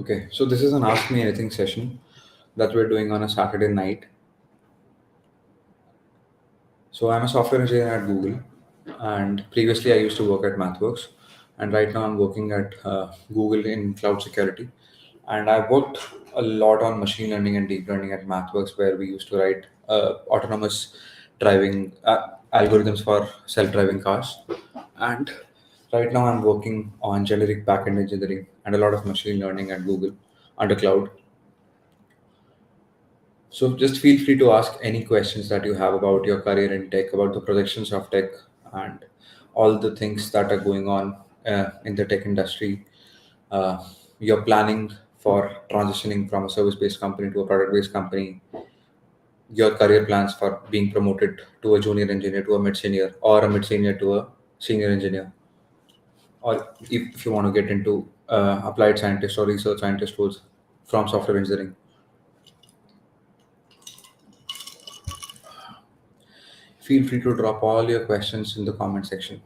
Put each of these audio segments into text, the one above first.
Okay, so this is an Ask Me Anything session that we're doing on a Saturday night. So I'm a software engineer at Google, and previously I used to work at MathWorks, and right now I'm working at Google in cloud security. And I worked a lot on machine learning and deep learning at MathWorks, where we used to write autonomous driving algorithms for self-driving cars. And right now I'm working on generic backend engineering and a lot of machine learning at Google under cloud. So just feel free to ask any questions that you have about your career in tech, about the projections of tech, and all the things that are going on in the tech industry. Uh, you're planning for transitioning from a service-based company to a product-based company. Your career plans for being promoted to a junior engineer to a mid-senior, or a mid-senior to a senior engineer, or if you want to get into applied scientist or research scientist roles from software engineering. Feel free to drop all your questions in the comment section.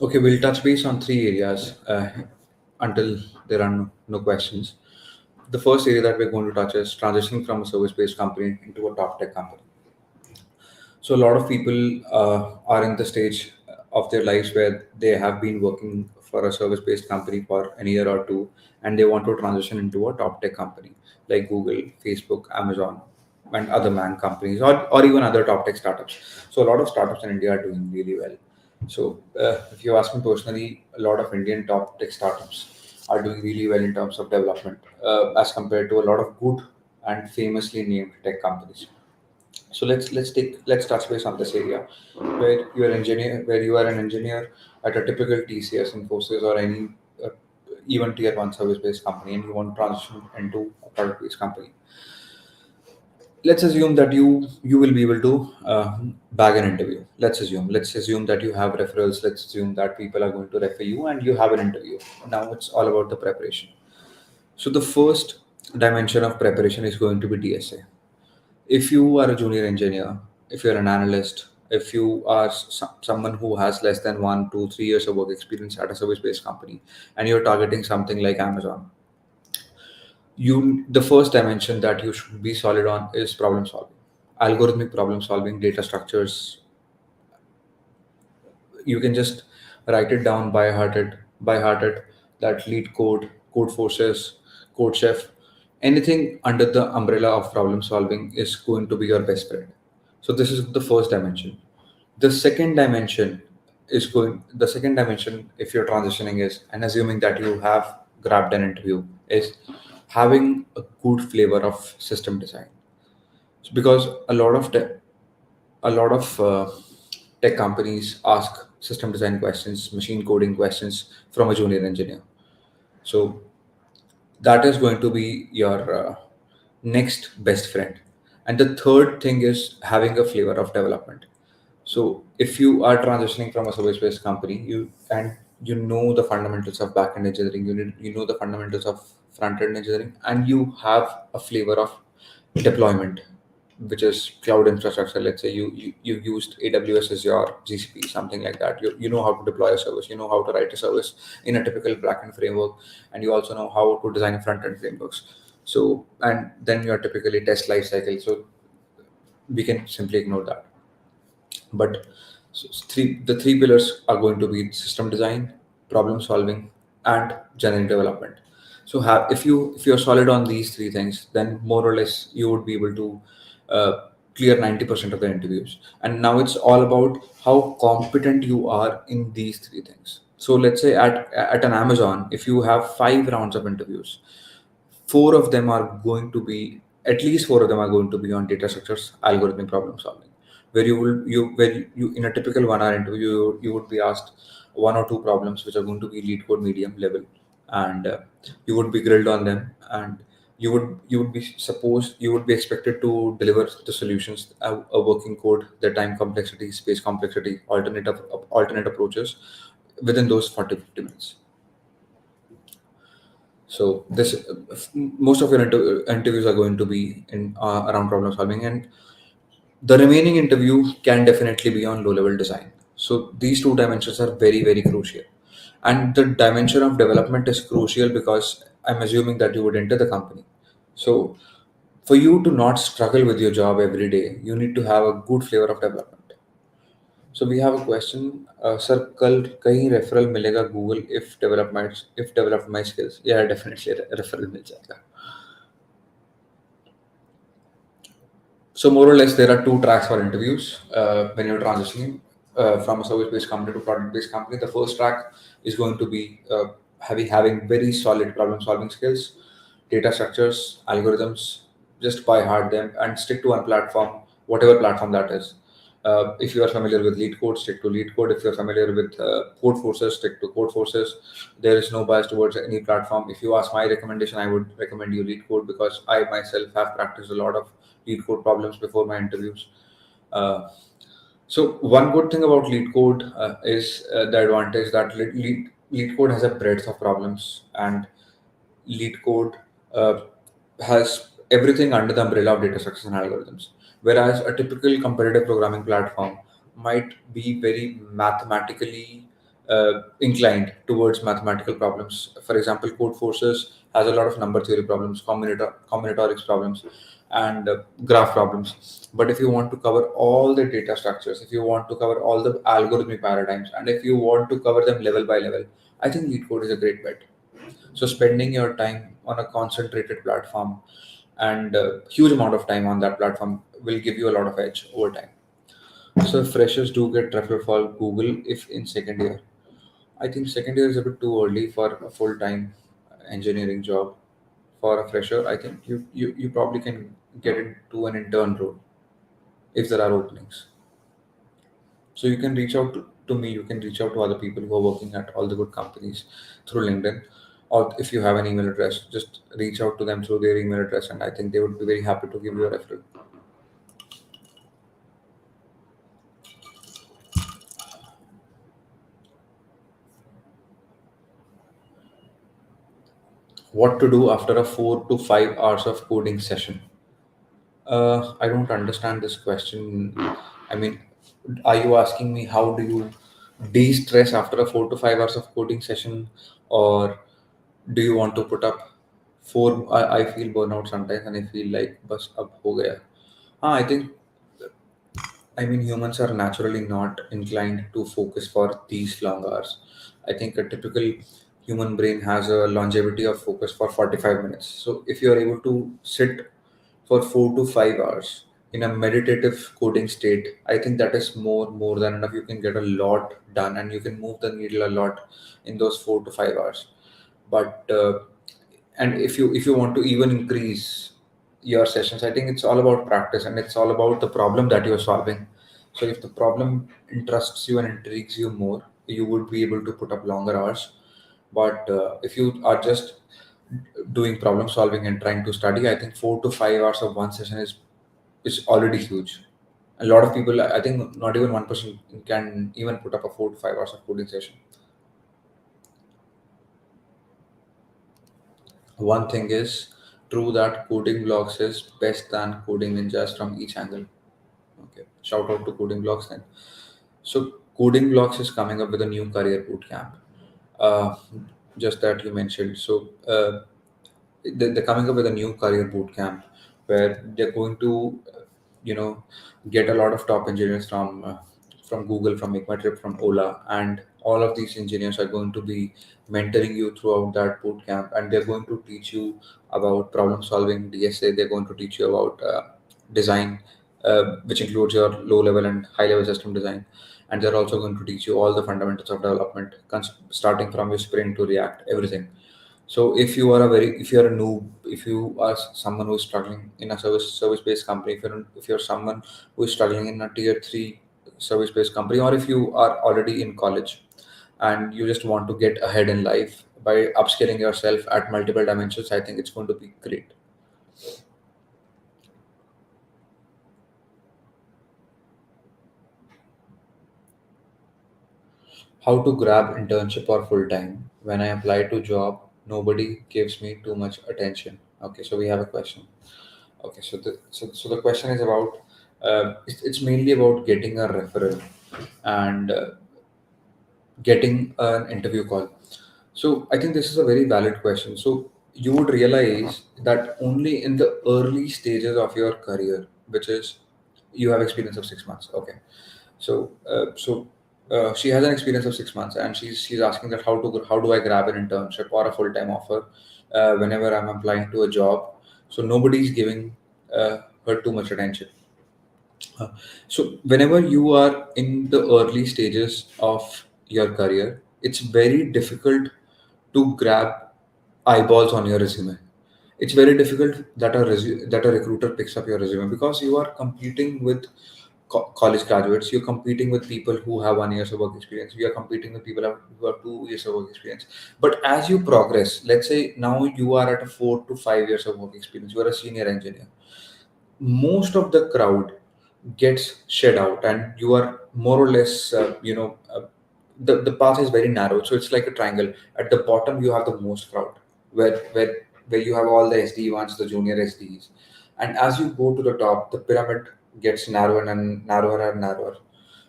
Okay, we'll touch base on three areas until there are no questions. The first area that we're going to touch is transitioning from a service-based company into a top tech company. So a lot of people are in the stage of their lives where they have been working for a service-based company for a year or two, and they want to transition into a top tech company like Google, Facebook, Amazon, and other MAANG companies, or even other top tech startups. So a lot of startups in India are doing really well. So if you ask me personally, a lot of Indian top tech startups are doing really well in terms of development as compared to a lot of good and famously named tech companies. So let's touch base on this area where you are an engineer at a typical TCS, Infosys, or any uh, even tier one service based company, and you want to transition into a product based company. Let's assume that you will be able to bag an interview. Let's assume that you have referrals. Let's assume that people are going to refer you and you have an interview. Now it's all about the preparation. So the first dimension of preparation is going to be DSA. If you are a junior engineer, if you're an analyst, if you are someone who has less than 1 2 3 years of work experience at a service-based company, and you're targeting something like Amazon, the first dimension that you should be solid on is problem solving, algorithmic problem solving, data structures. You can just write it down by hearted, that lead code, code forces, code chef, anything under the umbrella of problem solving is going to be your best friend. So this is the first dimension. The second dimension, if you're transitioning, is, and assuming that you have grabbed an interview, is having a good flavor of system design. Because a lot of tech companies ask system design questions, machine coding questions from a junior engineer. So that is going to be your next best friend. And the third thing is having a flavor of development. So if you are transitioning from a service-based company, you know the fundamentals of back-end engineering, you know the fundamentals of front-end engineering, and you have a flavor of deployment, which is cloud infrastructure. Let's say you used AWS as your GCP, something like that. You know how to deploy a service, you know how to write a service in a typical backend framework, and you also know how to design front end frameworks. So, and then your typically test life cycle. So we can simply ignore that. But the three pillars are going to be system design, problem solving, and generic development. So if you're solid on these three things, then more or less you would be able to uh, clear 90% of the interviews. And now it's all about how competent you are in these three things. So let's say at an Amazon, if you have 5 rounds of interviews, at least four of them are going to be on data structures, algorithmic problem solving, where you in a typical 1 hour interview, you would be asked one or two problems which are going to be lead code medium level, and you would be grilled on them, and you would be expected to deliver the solutions, a working code, the time complexity, space complexity, alternate approaches within those 40 50 minutes. So this most of your interviews are going to be in around problem solving, and the remaining interview can definitely be on low level design. So these two dimensions are very crucial, and the dimension of development is crucial because I'm assuming that you would enter the company. So for you to not struggle with your job every day, you need to have a good flavor of development. So we have a question, sir, कल कहीं referral मिलेगा Google if develop my skills? Yeah, definitely referral मिल जाएगा. So more or less, there are two tracks for interviews when you're transitioning from a service-based company to product-based company. The first track is going to be having very solid problem-solving skills, data structures, algorithms. Just by heart them and stick to one platform, whatever platform that is. If you are familiar with lead code, stick to lead code. If you're familiar with code forces, stick to code forces. There is no bias towards any platform. If you ask my recommendation, I would recommend you lead code because I myself have practiced a lot of lead code problems before my interviews. Uh, so one good thing about lead code is the advantage that lead code has a breadth of problems, and lead code uh, has everything under the umbrella of data structures and algorithms. Whereas a typical competitive programming platform might be very mathematically inclined towards mathematical problems. For example, Code Forces has a lot of number theory problems, combinatorics problems, and graph problems. But if you want to cover all the data structures, if you want to cover all the algorithmic paradigms, and if you want to cover them level by level, I think lead code is a great bet. So spending your time on a concentrated platform and a huge amount of time on that platform will give you a lot of edge over time. So if freshers do get referral for Google if in second year, I think second year is a bit too early for a full time engineering job. For a fresher, I think you probably can get into an intern role if there are openings. So you can reach out to me, you can reach out to other people who are working at all the good companies through LinkedIn. Or if you have an email address, just reach out to them through their email address, and I think they would be very happy to give you a referral. What to do after a 4 to 5 hours of coding session? I don't understand this question. I mean, are you asking me how do you de-stress after a 4 to 5 hours of coding session, or do you want to put up four? I feel burnout sometimes, and I feel like bus up ho gaya. I think, I mean, humans are naturally not inclined to focus for these long hours. I think a typical human brain has a longevity of focus for 45 minutes. So if you are able to sit for 4 to 5 hours in a meditative coding state, I think that is more than enough. You can get a lot done, and you can move the needle a lot in those 4 to 5 hours. But and if you want to even increase your sessions, I think it's all about practice, and it's all about the problem that you're solving. So if the problem interests you and intrigues you more, you would be able to put up longer hours. But if you are just doing problem solving and trying to study, I think 4 to 5 hours of one session is already huge. A lot of people, I think not even one person can even put up a 4 to 5 hours of coding session. One thing is true that coding blocks is best than coding ninjas from each angle. Okay, shout out to coding blocks then. So coding blocks is coming up with a new career boot camp. Uh, just that you mentioned. So they're coming up with a new career boot camp where they're going to, you know, get a lot of top engineers from Google, from Make My Trip, from Ola, and all of these engineers are going to be mentoring you throughout that boot camp, and they're going to teach you about problem solving, DSA. They're going to teach you about design, which includes your low level and high level system design, and they're also going to teach you all the fundamentals of development, starting from your Spring to React, everything. So if you are a noob, if you are someone who is struggling in a service based company, if you're someone who is struggling in a tier 3 service based company, or if you are already in college and you just want to get ahead in life by upskilling yourself at multiple dimensions, I think it's going to be great. How to grab internship or full time? When I apply to job, nobody gives me too much attention. Okay, so we have a question. Okay, so the question is about it's mainly about getting a referral and getting an interview call. So I think this is a very valid question. So you would realize that only in the early stages of your career, which is you have experience of 6 months. Okay, so she has an experience of 6 months, and she's asking that how do I grab an internship or a full time offer whenever I'm applying to a job. So nobody's giving her too much attention. Uh, So, whenever you are in the early stages of your career, it's very difficult to grab eyeballs on your resume. It's very difficult that that a recruiter picks up your resume because you are competing with college graduates. You're competing with people who have 1 year of work experience. You are competing with people who have 2 years of work experience. But as you progress, let's say now you are at a 4 to 5 years of work experience. You are a senior engineer. Most of the crowd gets shed out, and you are more or less the path is very narrow, so it's like a triangle. At the bottom you have the most crowd, where you have all the SDE ones, the junior SDEs, and as you go to the top, the pyramid gets narrower and narrower and narrower.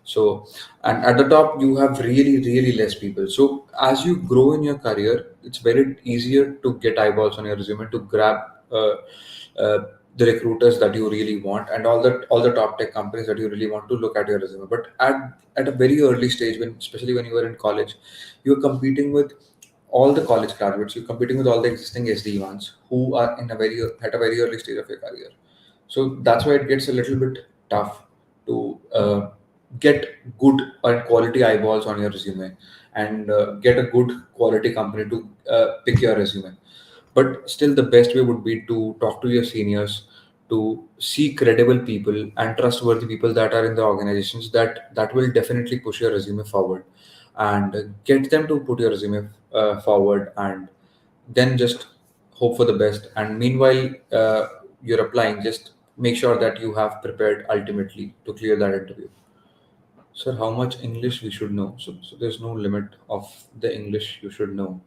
So, and at the top you have really really less people. So as you grow in your career, it's very easier to get eyeballs on your resume, to grab uh, uh, the recruiters that you really want, and all the top tech companies that you really want to look at your resume. But at a very early stage, when especially when you were in college, you're competing with all the college graduates. You're competing with all the existing SDE ones who are in a very at a very early stage of your career. So that's why it gets a little bit tough to get good and quality eyeballs on your resume, and get a good quality company to pick your resume. But still, the best way would be to talk to your seniors, to see credible people and trustworthy people that are in the organizations that will definitely push your resume forward, and get them to put your resume forward, and then just hope for the best. And meanwhile, you're applying, just make sure that you have prepared ultimately to clear that interview. Sir, how much English we should know? So there's no limit of the English you should know.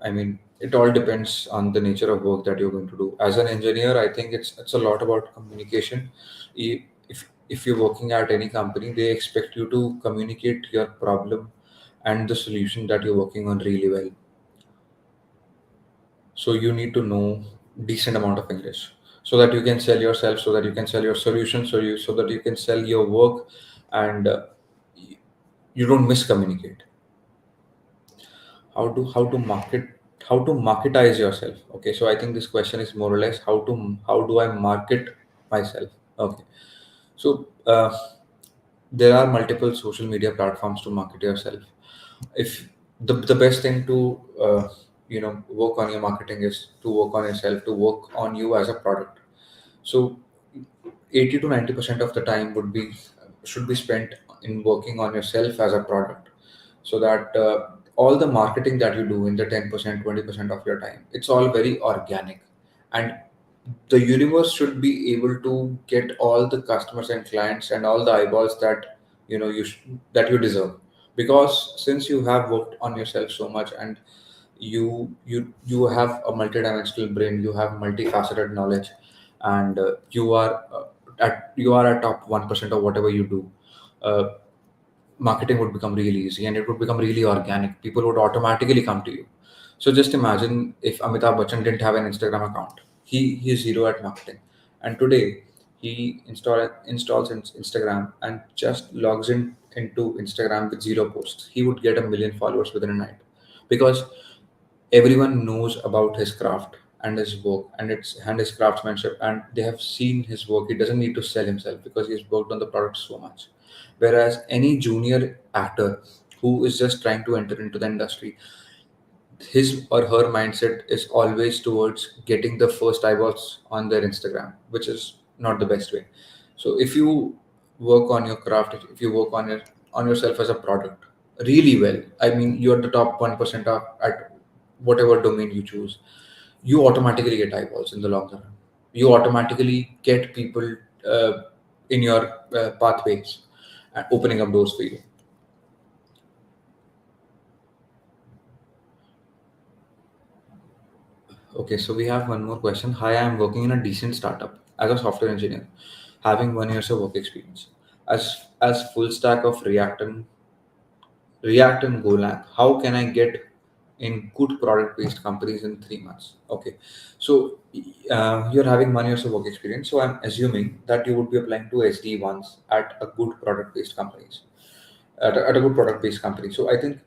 I mean, it all depends on the nature of work that you're going to do. As an engineer, I think it's a lot about communication. If you're working at any company, they expect you to communicate your problem and the solution that you're working on really well. So you need to know decent amount of English so that you can sell yourself, so that you can sell your solution, so that you can sell your work, and you don't miscommunicate. How to marketize yourself. Okay, so I think this question is more or less how do I market myself. Okay, so there are multiple social media platforms to market yourself. If the best thing to work on your marketing is to work on yourself, to work on you as a product. So 80 to 90% of the time should be spent in working on yourself as a product, so that all the marketing that you do in the 10% 20% of your time, it's all very organic, and the universe should be able to get all the customers and clients and all the eyeballs that that you deserve, because since you have worked on yourself so much, and you have a multidimensional brain, you have multifaceted knowledge, and you are at top 1% of whatever you do. uh, Marketing would become really easy, and it would become really organic. People would automatically come to you. So just imagine if Amitabh Bachchan didn't have an Instagram account. He is zero at marketing, and today he installs Instagram and just logs into Instagram with zero posts. He would get 1 million followers within a night, because everyone knows about his craft and his work and his craftsmanship, and they have seen his work. He doesn't need to sell himself because he's worked on the product so much. Whereas any junior actor who is just trying to enter into the industry, his or her mindset is always towards getting the first eyeballs on their Instagram, which is not the best way. So if you work on your craft, if you work on yourself as a product really well, I mean you're the top 1% of at whatever domain you choose, you automatically get eyeballs in the long run. you automatically get people uh, in your pathways and opening up doors for you. Okay, so we have one more question. Hi, I am working in a decent startup as a software engineer, having 1 year of work experience. As full stack of React and Golang, how can I get in good product based companies in 3 months? Okay, so you're having 1 year of work experience, so I'm assuming that you would be applying to SD ones at a good product based companies, at a good product based company. So I think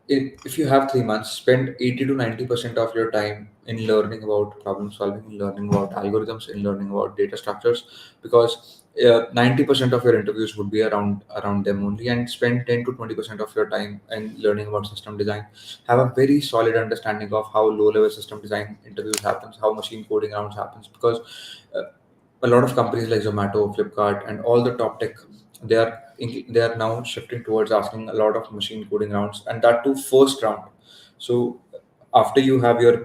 if you have 3 months, spend 80 to 90% of your time in learning about problem solving, in learning about algorithms, in learning about data structures, because 90% of your interviews would be around them only, and spend 10 to 20% of your time in learning about system design. Have a very solid understanding of how low level system design interviews happens, how machine coding rounds happens, because uh, a lot of companies like Zomato, Flipkart, and all the top tech, they are now shifting towards asking a lot of machine coding rounds, and that too first round. So after you have your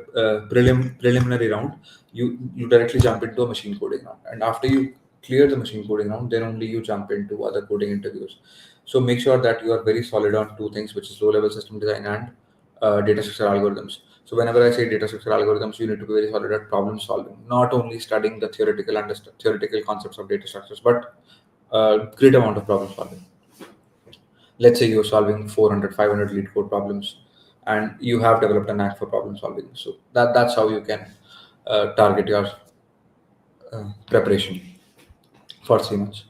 preliminary round, you directly jump into a machine coding round, and after you clear the machine coding round, then only you jump into other coding interviews. So make sure that you are very solid on two things, which is low level system design and data structure algorithms. So whenever I say data structure algorithms, you need to be very solid at problem solving, not only studying the theoretical concepts of data structures, but great amount of problem solving. Let's say you're solving 400, 500 lead code problems, and you have developed a knack for problem solving. So that's how you can target your preparation for 3 months.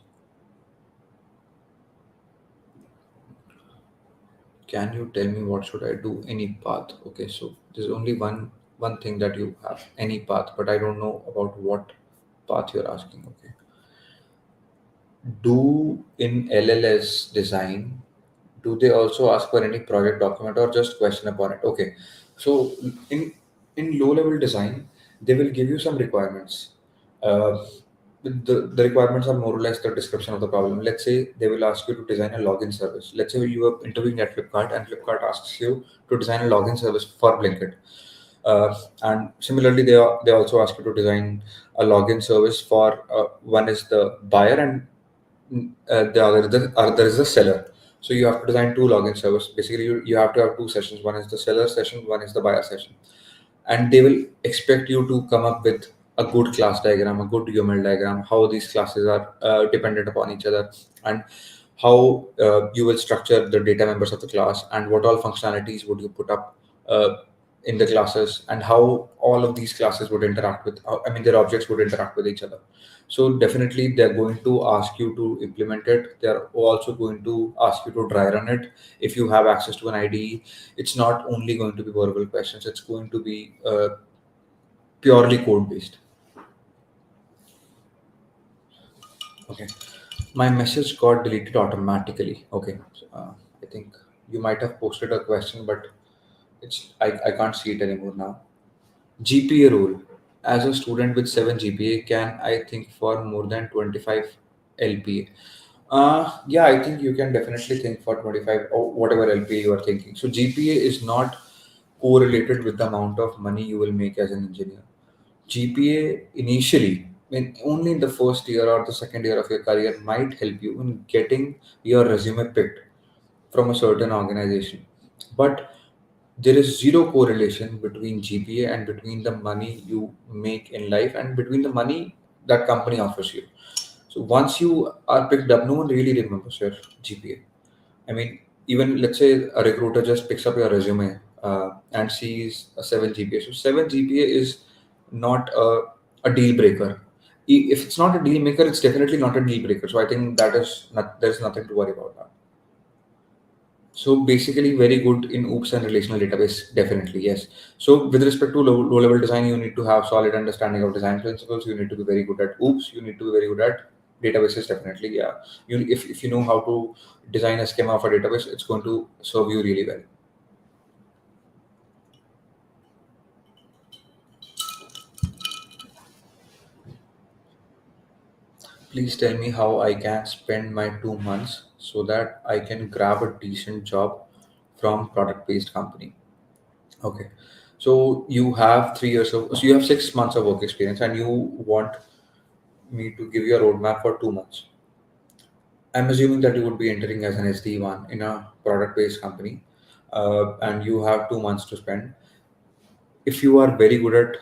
Can you tell me what should I do? Any path? Okay, so there's only one thing that you have, any path, but I don't know about what path you're asking. Okay, do in LLS design, do they also ask for any project document or just question upon it? Okay, so in in low level design, they will give you some requirements. Uh, the requirements are more or less the description of the problem. Let's say they will ask you to design a login service. Let's say you are interviewing at Flipkart, and Flipkart asks you to design a login service for Blinkit. And similarly, they also ask you to design a login service for one is the buyer, and the other is the seller. So you have to design two login servers. Basically, you have to have two sessions. One is the seller session, one is the buyer session, and they will expect you to come up with a good class diagram, a good UML diagram, how these classes are dependent upon each other, and how you will structure the data members of the class, and what all functionalities would you put up uh, in the classes, and how all of these classes would interact with, I mean, their objects would interact with each other. So definitely they're going to ask you to implement it. They're also going to ask you to dry run it. If you have access to an IDE, it's not only going to be verbal questions, it's going to be purely code based. Okay, my message got deleted automatically. Okay, so, I think you might have posted a question, but I can't see it anymore now. GPA rule. As a student with 7 GPA, can I think for more than 25 LPA? Yeah, I think you can definitely think for 25 or whatever LPA you are thinking. So GPA is not correlated with the amount of money you will make as an engineer. GPA initially, when only in the first year or the second year of your career, might help you in getting your resume picked from a certain organization. But there is zero correlation between GPA and between the money you make in life and between the money that company offers you. So once you are picked up, no one really remembers your GPA. I mean, even let's say a recruiter just picks up your resume and sees a 7 GPA. So 7 GPA is not a deal breaker. If it's not a deal maker, it's definitely not a deal breaker. So I think that is not, there's nothing to worry about now. So basically, very good in OOPS and relational database, definitely yes. So with respect to low level design, you need to have solid understanding of design principles. You need to be very good at OOPS. You need to be very good at databases, definitely. Yeah, if you know how to design a schema of a database, it's going to serve you really well. Please tell me how I can spend my 2 months so that I can grab a decent job from product based company. Okay. So you have 3 years of, so you have 6 months of work experience, and you want me to give you a roadmap for 2 months. I'm assuming that you would be entering as an SD1 in a product-based company, and you have 2 months to spend. If you are very good at,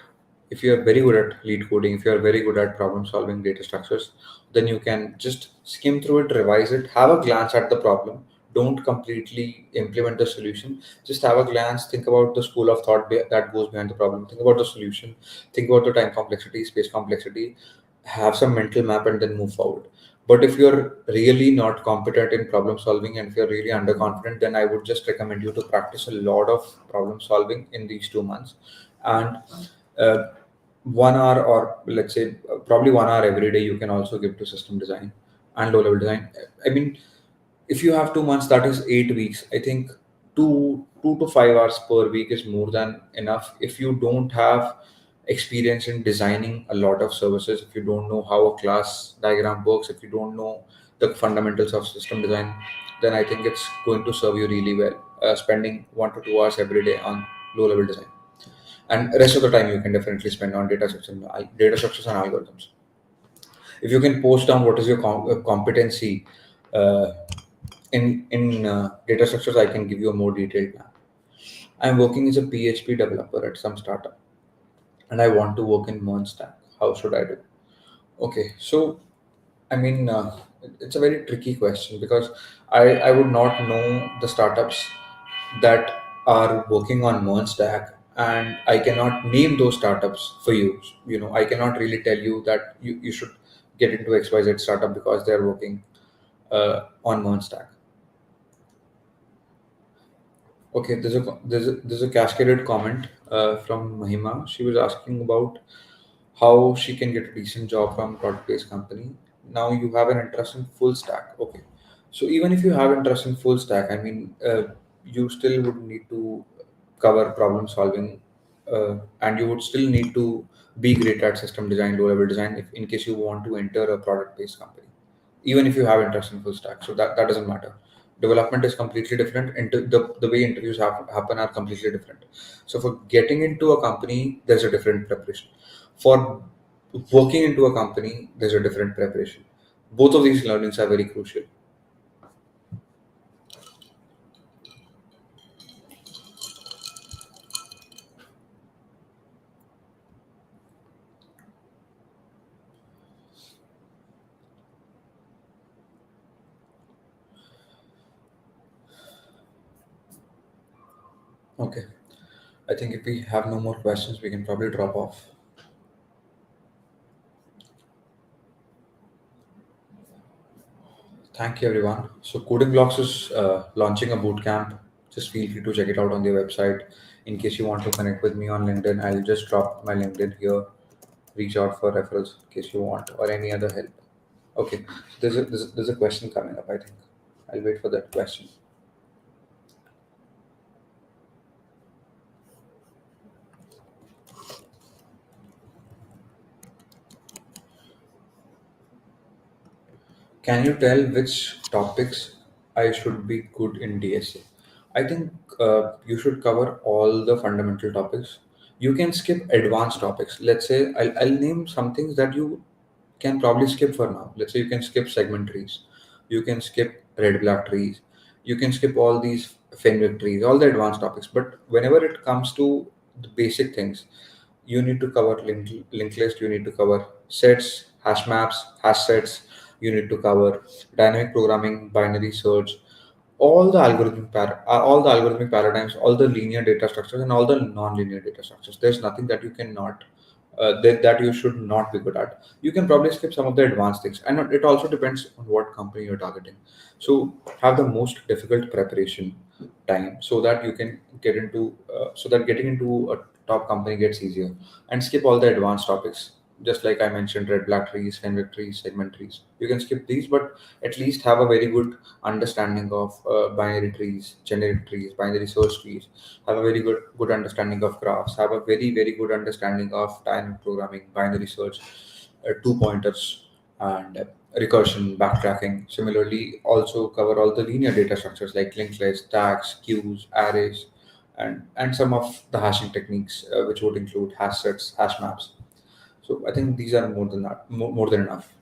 if you are very good at lead coding, if you are very good at problem solving data structures, then you can just skim through it, revise it, have a glance at the problem. Don't completely implement the solution. Just have a glance, think about the school of thought that goes behind the problem, think about the solution, think about the time complexity, space complexity, have some mental map, and then move forward. But if you're really not competent in problem solving, and if you're really underconfident, then I would just recommend you to practice a lot of problem solving in these 2 months. And uh, 1 hour, or let's say probably 1 hour every day, you can also give to system design and low level design. I mean, if you have 2 months, that is 8 weeks. I think 2 to 5 hours per week is more than enough. If you don't have experience in designing a lot of services, if you don't know how a class diagram works, if you don't know the fundamentals of system design, then I think it's going to serve you really well. Spending 1 to 2 hours every day on low level design, and rest of the time you can definitely spend on data structures and algorithms. If you can post down what is your competency uh, in data structures, I can give you a more detailed plan. I'm working as a PHP developer at some startup, and I want to work in MERN stack. How should I do? Okay, so I mean, it's a very tricky question, because I would not know the startups that are working on MERN stack, and I cannot name those startups for you. I cannot really tell you that you should get into XYZ startup because they're working on MERN stack. Okay, there's a cascaded comment from Mahima. She was asking about how she can get a decent job from product-based company. Now you have an interest in full stack. Okay, so even if you have interest in full stack, I mean, you still would need to cover problem solving, and you would still need to be great at system design, low-level design, if in case you want to enter a product-based company, even if you have interest in full stack. So that doesn't matter. Development is completely different. Into the way interviews happen are completely different. So for getting into a company, there's a different preparation. For working into a company, there's a different preparation. Both of these learnings are very crucial. Okay, I think if we have no more questions, we can probably drop off. Thank you, everyone. So, Coding Blocks is launching a bootcamp. Just feel free to check it out on their website. In case you want to connect with me on LinkedIn, I'll just drop my LinkedIn here. Reach out for referrals in case you want, or any other help. Okay, there's a question coming up, I think. I'll wait for that question. Can you tell which topics I should be good in DSA? I think you should cover all the fundamental topics. You can skip advanced topics. Let's say I'll name some things that you can probably skip for now. Let's say you can skip segment trees, you can skip red black trees, you can skip all these Fenwick trees, all the advanced topics. But whenever it comes to the basic things, you need to cover linked list, you need to cover sets, hash maps, hash sets, you need to cover dynamic programming, binary search, all the algorithmic paradigms, all the linear data structures, and all the non-linear data structures. There's nothing that you cannot that you should not be good at. You can probably skip some of the advanced things, and it also depends on what company you're targeting. So have the most difficult preparation time, so that you can get into so that getting into a top company gets easier, and skip all the advanced topics. Just like I mentioned, red black trees, Fenwick trees, segment trees. You can skip these, but at least have a very good understanding of binary trees, generic trees, binary source trees. Have a very good understanding of graphs. Have a very good understanding of dynamic programming, binary search, two pointers, and recursion, backtracking. Similarly, also cover all the linear data structures like linked lists, tags, queues, arrays, and some of the hashing techniques, which would include hash sets, hash maps. So I think these are more than that, more than enough.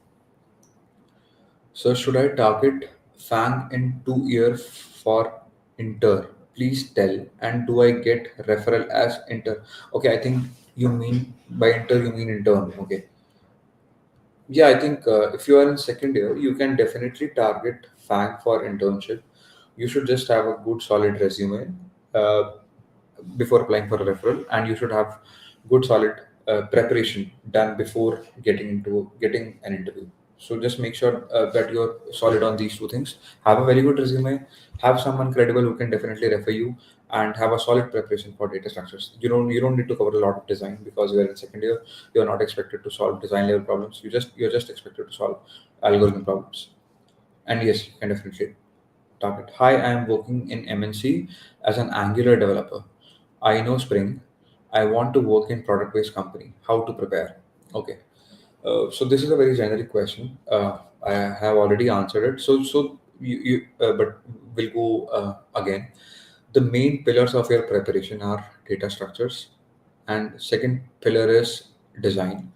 So should I target FANG in 2 year for inter? Please tell. And do I get referral as inter? Okay, I think you mean by inter you mean intern. Okay. Yeah, I think if you are in second year, you can definitely target FANG for internship. You should just have a good solid resume uh, before applying for a referral, and you should have good solid preparation done before getting an interview. So just make sure that you're solid on these two things. Have a very good resume, have someone credible who can definitely refer you, and have a solid preparation for data structures. You don't need to cover a lot of design because you're in second year. You're not expected to solve design level problems. You're just expected to solve algorithm problems. And yes, you can definitely target. Hi, I am working in MNC as an Angular developer. I know Spring. I want to work in product-based company. How to prepare? Okay. So this is a very generic question. I have already answered it. But we'll go again. The main pillars of your preparation are data structures, and second pillar is design,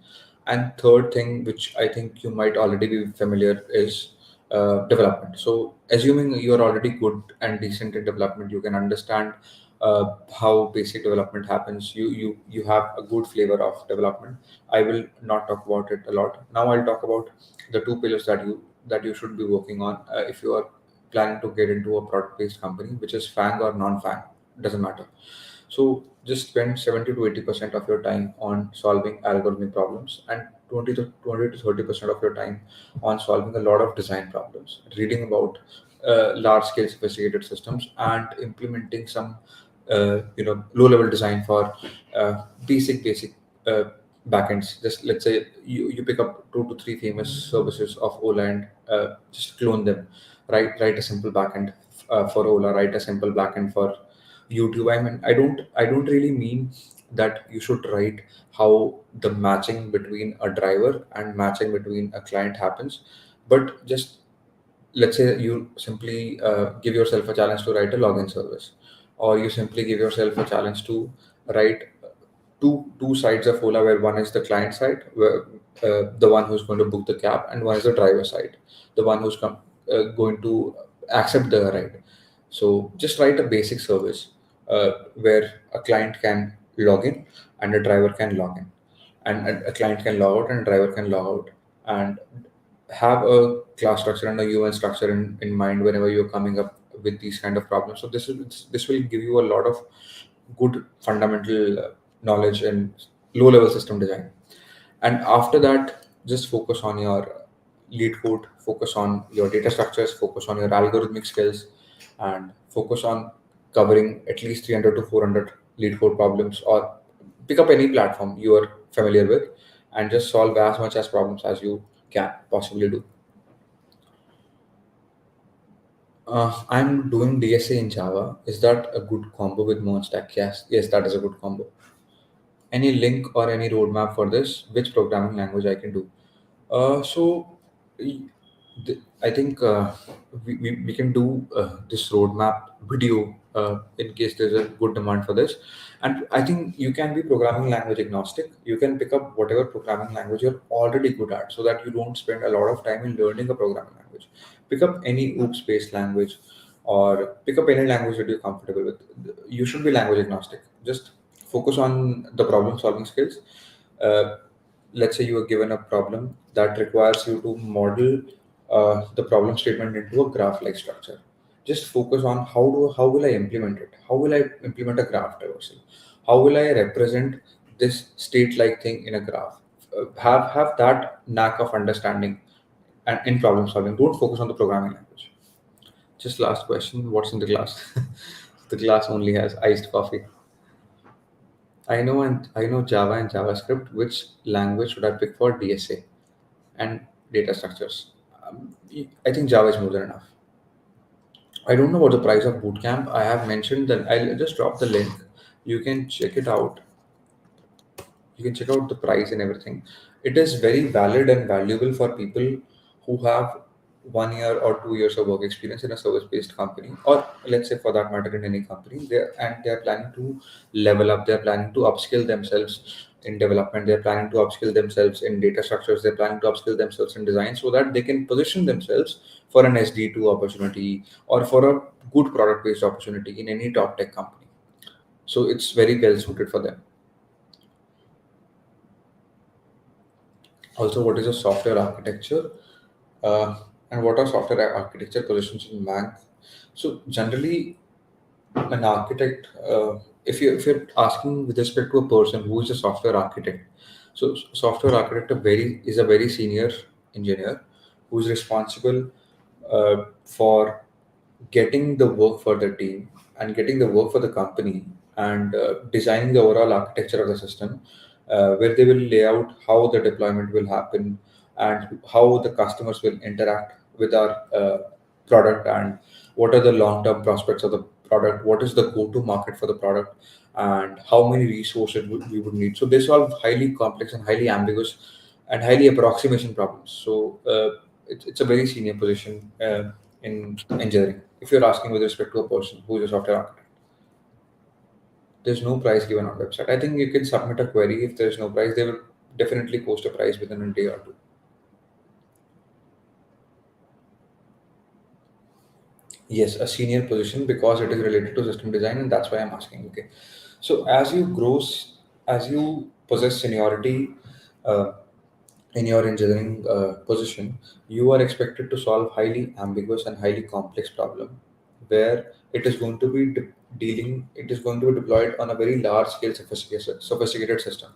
and third thing, which I think you might already be familiar, is development. So assuming you're already good and decent in development, you can understand how basic development happens. You have a good flavor of development. I will not talk about it a lot now. I'll talk about the two pillars that you should be working on if you are planning to get into a product based company, which is FANG or non FANG, doesn't matter. So just spend 70 to 80% of your time on solving algorithmic problems, and 20 to 30% of your time on solving a lot of design problems, reading about large scale sophisticated systems, and implementing some low level design for basic uh, backends. Just let's say you pick up two to three famous services of Ola and just clone them. Write a simple backend for Ola. Write a simple backend for YouTube. I mean, I don't really mean that you should write how the matching between a driver and matching between a client happens, but just let's say you simply give yourself a challenge to write a login service, or you simply give yourself a challenge to write two sides of Ola, where one is the client side, where the one who's going to book the cab, and one is the driver side, the one who's going to accept the ride. So just write a basic service where a client can log in and a driver can log in, and a client can log out and a driver can log out, and have a class structure and a UN structure in mind whenever you're coming up with these kind of problems. So this will give you a lot of good fundamental knowledge in low level system design. And after that, just focus on your lead code, focus on your data structures, focus on your algorithmic skills, and focus on covering at least 300 to 400 lead code problems, or pick up any platform you are familiar with and just solve as much as problems as you can possibly do. I'm doing DSA in Java. Is that a good combo with Stack? Yes, that is a good combo. Any link or any roadmap for this? Which programming language I can do? So y- I think we can do this roadmap video in case there's a good demand for this. And I think you can be programming language agnostic. You can pick up whatever programming language you're already good at, so that you don't spend a lot of time in learning a programming language. Pick up any OOPS based language, or pick up any language that you're comfortable with. You should be language agnostic. Just focus on the problem solving skills. Uh, let's say you are given a problem that requires you to model the problem statement into a graph like structure. Just focus on how will I implement it, how will I implement a graph traversal, how will I represent this state like thing in a graph. Have that knack of understanding and in problem solving. Don't focus on the programming language. Just last question, what's in the glass? The glass only has iced coffee. I know Java and JavaScript. Which language should I pick for DSA and data structures? I think Java is more than enough. I don't know what the price of bootcamp. I have mentioned that I'll just drop the link. You can check it out. You can check the price and everything. It is very valid and valuable for people who have 1 year or 2 years of work experience in a service-based company, or let's say for that matter in any company. They're planning to level up. They're planning to upskill themselves in development. They're planning to upskill themselves in data structures. They're planning to upskill themselves in design, so that they can position themselves for an SD2 opportunity or for a good product-based opportunity in any top tech company. So it's very well suited for them. Also, what is a software architecture? uh, and what are software architecture positions in MAANG? So generally, an architect, if you're asking with respect to a person who is a software architect, so software architect is a very senior engineer who is responsible for getting the work for the team and getting the work for the company, and designing the overall architecture of the system, where they will lay out how the deployment will happen and how the customers will interact with our product, and what are the long term prospects of the product, what is the go to market for the product, and how many resources we would need. So they solve highly complex and highly ambiguous and highly approximation problems. So it's a very senior position in engineering. If you're asking with respect to a person who is a software architect, there's no price given on website. I think you can submit a query. If there's no price, they will definitely post a price within a day or two. Yes, a senior position because it is related to system design, and that's why I'm asking. Okay, so as you possess seniority uh, in your engineering position, you are expected to solve highly ambiguous and highly complex problem, where it is going to be it is going to be deployed on a very large scale sophisticated system.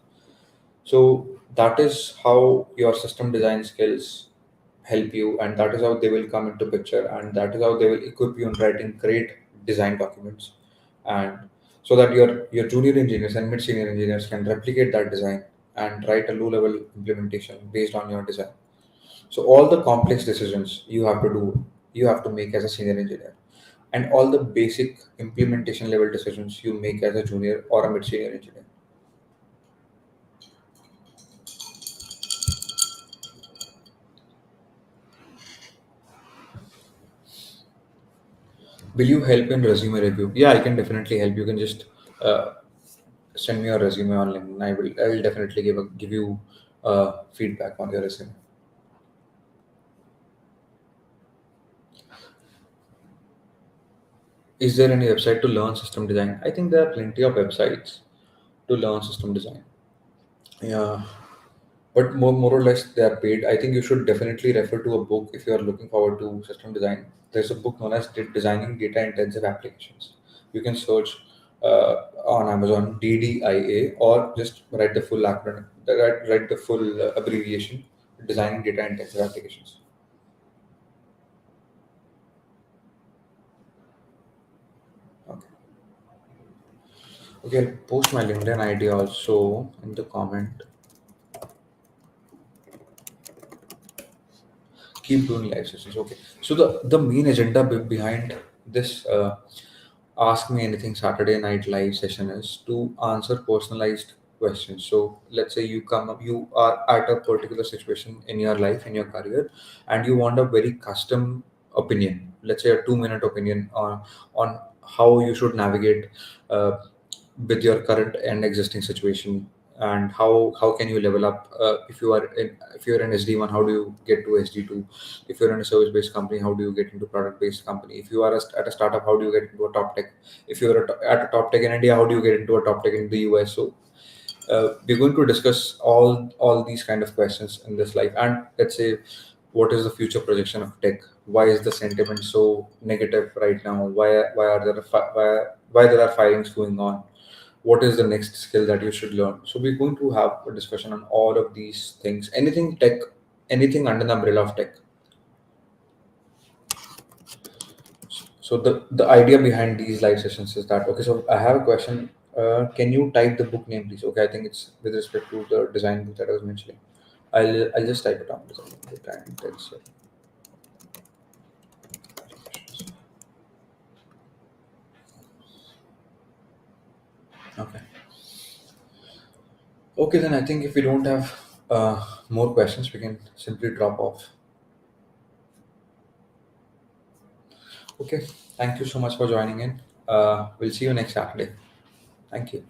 So that is how your system design skills help you, and that is how they will come into picture, and that is how they will equip you in writing great design documents, and so that your junior engineers and mid senior engineers can replicate that design and write a low level implementation based on your design. So all the complex decisions you have to make as a senior engineer, and all the basic implementation level decisions you make as a junior or a mid senior engineer. Will you help in resume review? Yeah, I can definitely help. You can just uh, send me your resume on LinkedIn. I will definitely give you feedback on your resume. Is there any website to learn system design? I think there are plenty of websites to learn system design. Yeah, but more or less they are paid. I think you should definitely refer to a book if you are looking forward to system design. There's a book known as Designing Data Intensive Applications. You can search on Amazon DDIA, or just write the full acronym, write the full abbreviation, Designing Data Intensive Applications. Okay. Okay, I'll post my LinkedIn ID also in the comment. Keep doing live sessions. Okay. So the main agenda behind this Ask Me Anything Saturday night live session is to answer personalized questions. So let's say you are at a particular situation in your life, in your career, and you want a very custom opinion. Let's say a 2 minute opinion on how you should navigate uh, with your current and existing situation, and how can you level up if you're in SD1, how do you get to SD2? If you're in a service based company, how do you get into product based company? If you are at a startup, how do you get into a top tech? If you're at a top tech in India, how do you get into a top tech in the US? So we're going to discuss all these kind of questions in this life. And let's say, what is the future projection of tech? Why is the sentiment so negative right now? Why are there why there are firings going on? What is the next skill that you should learn? So we're going to have a discussion on all of these things, anything tech, anything under the umbrella of tech. So the idea behind these live sessions is that, okay, so I have a question. Can you type the book name, please? Okay, I think it's with respect to the design book that I was mentioning. I'll just type it down. Design book and text. Okay. Okay, then I think if we don't have more questions, we can simply drop off. Okay, thank you so much for joining in. We'll see you next Saturday. Thank you.